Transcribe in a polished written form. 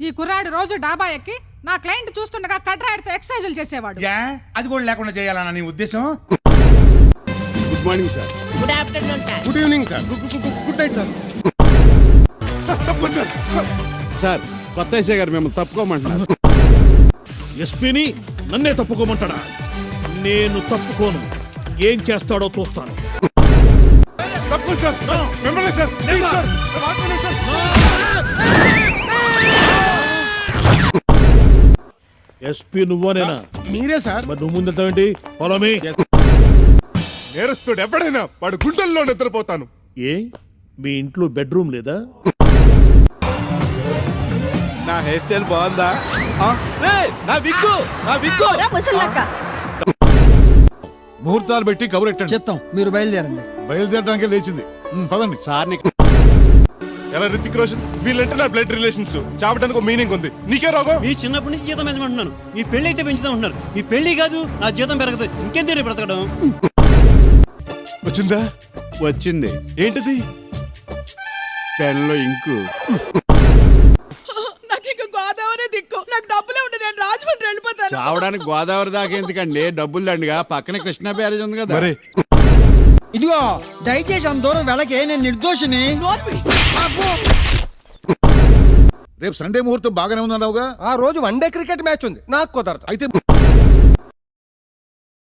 ఈ కుర్రాడు రోజు డాబా ఎక్కి నా క్లయింట్ చూస్తుండగా కట్రాయిడ్తో ఎక్సర్సైజులు చేసేవాడు. అది కూడా లేకుండా చేయాలన్న నీ ఉద్దేశం? Good morning sir. Good afternoon sir. Good evening sir. Good night sir. Sir కొత్త ఎస్ఐ గారు మిమ్మల్ని తప్పుకోమంటున్నారు. ఎస్పీని నన్నే తప్పుకోమంటాడా? నేను తప్పుకోను. ఏం చేస్తాడో చూస్తాను. తప్పుకోండి సార్. మిమ్మల్ని సార్. ఎస్పీ నువ్వనేనా? మీరే సార్. మరి నువ్వు ముందెంతేంటి? Follow me. నేరస్తుడు ఎవడైనా వాడు గుంటల్లో నిద్రపోతాను. ఏ మీ ఇంట్లో బెడ్రూమ్ లేదా? నా హెయిర్ స్టైల్ బాగుందా? ముహూర్తాలు పెట్టి కబురు ఎట్టండి. చెప్తాం, మీరు బయలుదేరండి. బయలుదేరడానికి లేచింది. పదండి సార్. ఎలా రితిక్ రోషన్ వీళ్ళంటే నా బ్లడ్ రిలేషన్స్. చావడానికి ఒక మీనింగ్ ఉంది. నీకే రోగం? మీ చిన్నప్పటి నుంచి జీతం పెంచమంటున్నాను. మీ పెళ్లి అయితే పెంచుతా ఉంటున్నారు. మీ పెళ్లి కాదు నా జీతం పెరగదు. ఇంకేం తెలియదు బ్రతకడం. వచ్చిందా? వచ్చింది. ఏంటిది? పెన్లో ఇంకు. నాకు ఇక గోదావరి దిక్కు. నాకు డబ్బులే ఉంటే నేను రాజమండ్రి వెళ్ళిపోతాను. చావడానికి గోదావరి దాకా ఎందుకండి? డబ్బులు దండిగా పక్కన కృష్ణా బ్యారేజ్ ఉంది కదా. మరే ఇదిగో దయచేసి అంత దూరం వెళ్ళకే, నేను నిర్దోషిని. రేపు సండే ముహూర్తం బాగానే ఉందన్నావుగా. ఆ రోజు వన్డే క్రికెట్ మ్యాచ్ ఉంది, నాకు కుదరదు. అయితే